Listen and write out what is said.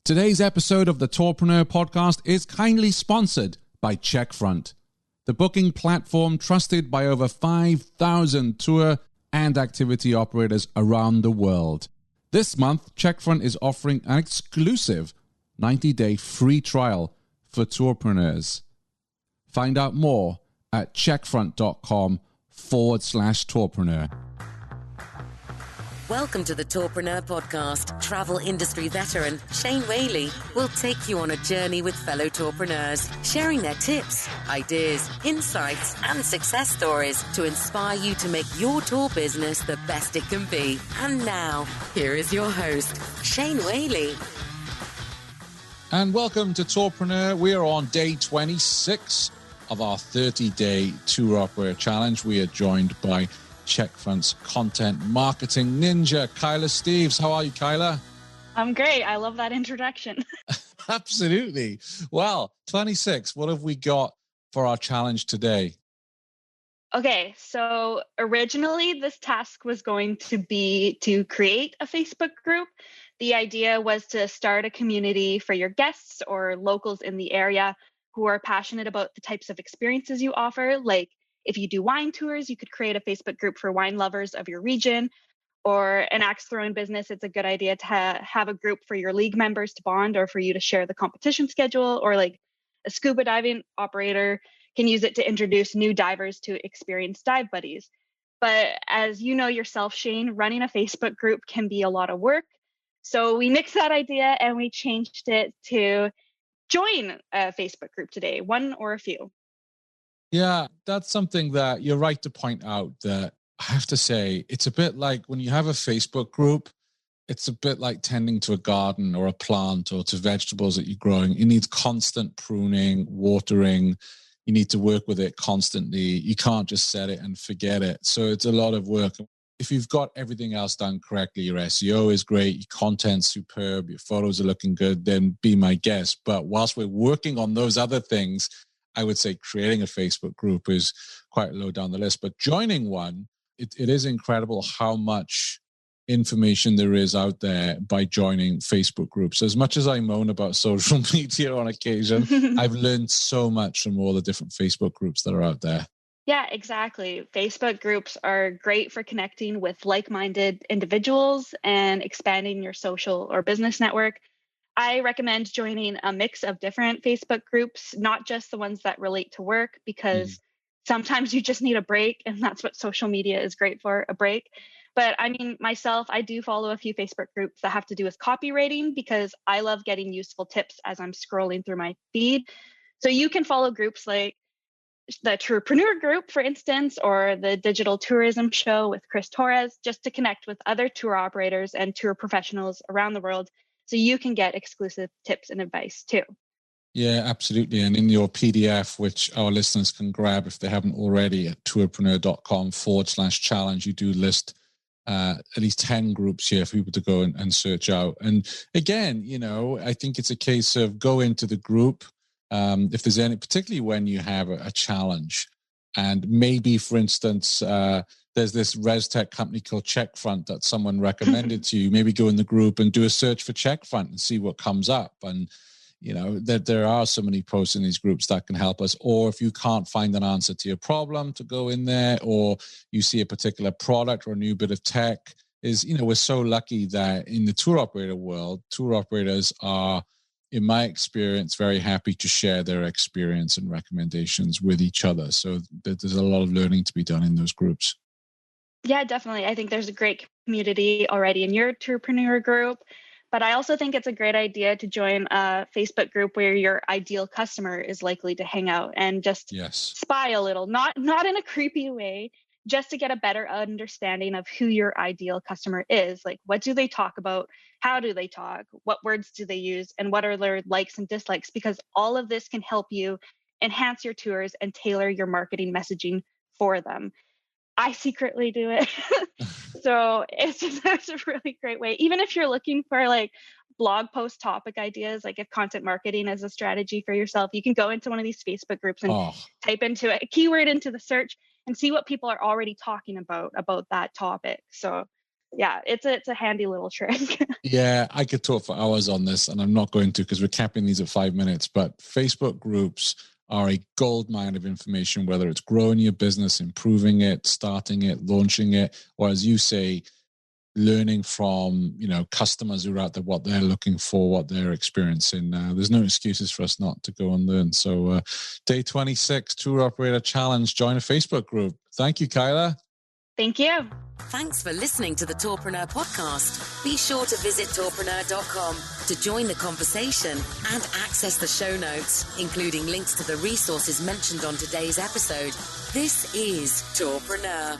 Today's episode of the Tourpreneur podcast is kindly sponsored by Checkfront, the booking platform trusted by over 5,000 tour and activity operators around the world. This month, Checkfront is offering an exclusive 90-day free trial for tourpreneurs. Find out more at checkfront.com/tourpreneur. Welcome to the Tourpreneur podcast. Travel industry veteran Shane Whaley will take you on a journey with fellow tourpreneurs, sharing their tips, ideas, insights, and success stories to inspire you to make your tour business the best it can be. And now, here is your host, Shane Whaley. And welcome to Tourpreneur. We are on day 26 of our 30-day tour operator challenge. We are joined by Checkfront's content marketing ninja, Kyla Steeves. How are you, Kyla? I'm great. I love that introduction. Absolutely. Well, 26. What have we got for our challenge today? Okay, so originally this task was going to be to create a Facebook group. The idea was to start a community for your guests or locals in the area who are passionate about the types of experiences you offer. Like if you do wine tours, you could create a Facebook group for wine lovers of your region. Or an axe throwing business, it's a good idea to have a group for your league members to bond or for you to share the competition schedule. Or like a scuba diving operator can use it to introduce new divers to experienced dive buddies. But as you know yourself, Shane, running a Facebook group can be a lot of work. So we nixed that idea and we changed it to join a Facebook group today, one or a few. Yeah, that's something that you're right to point out that I have to say, it's a bit like when you have a Facebook group, it's a bit like tending to a garden or a plant or to vegetables that you're growing. It needs constant pruning, watering. You need to work with it constantly. You can't just set it and forget it. So it's a lot of work. If you've got everything else done correctly, your SEO is great, your content's superb, your photos are looking good, then be my guest. But whilst we're working on those other things, I would say creating a Facebook group is quite low down the list. But joining one, it is incredible how much information there is out there by joining Facebook groups. As much as I moan about social media on occasion, I've learned so much from all the different Facebook groups that are out there. Yeah, exactly. Facebook groups are great for connecting with like-minded individuals and expanding your social or business network. I recommend joining a mix of different Facebook groups, not just the ones that relate to work, because sometimes you just need a break, and that's what social media is great for, a break. But I mean, myself, I do follow a few Facebook groups that have to do with copywriting because I love getting useful tips as I'm scrolling through my feed. So you can follow groups like the Tourpreneur group, for instance, or the Digital Tourism Show with Chris Torres, just to connect with other tour operators and tour professionals around the world so you can get exclusive tips and advice too. Yeah, absolutely. And in your PDF, which our listeners can grab if they haven't already at tourpreneur.com/challenge, you do list at least 10 groups here for people to go and search out. And again, you know, I think it's a case of go into the group. If there's any, particularly when you have a challenge, and maybe, for instance, there's this ResTech company called Checkfront that someone recommended to you. Maybe go in the group and do a search for Checkfront and see what comes up. And you know that there are so many posts in these groups that can help us. Or if you can't find an answer to your problem, to go in there, or you see a particular product or a new bit of tech. Is, you know, we're so lucky that in the tour operator world, tour operators are, in my experience, very happy to share their experience and recommendations with each other. So there's a lot of learning to be done in those groups. Yeah, definitely. I think there's a great community already in your Tourpreneur group, but I also think it's a great idea to join a Facebook group where your ideal customer is likely to hang out and just spy a little, not in a creepy way, just to get a better understanding of who your ideal customer is. Like, what do they talk about? How do they talk? What words do they use? And what are their likes and dislikes? Because all of this can help you enhance your tours and tailor your marketing messaging for them. I secretly do it. So it's a really great way. Even if you're looking for like blog post topic ideas, like if content marketing is a strategy for yourself, you can go into one of these Facebook groups and type into a keyword into the search and see what people are already talking about that topic. So yeah, it's a handy little trick. Yeah, I could talk for hours on this, and I'm not going to because we're capping these at 5 minutes. But Facebook groups are a gold mine of information, whether it's growing your business, improving it, starting it, launching it, or as you say, learning from, customers who are out there, what they're looking for, what they're experiencing. There's no excuses for us not to go and learn. So day 26, Tour Operator Challenge, join a Facebook group. Thank you, Kyla. Thank you. Thanks for listening to the Tourpreneur podcast. Be sure to visit tourpreneur.com to join the conversation and access the show notes, including links to the resources mentioned on today's episode. This is Tourpreneur.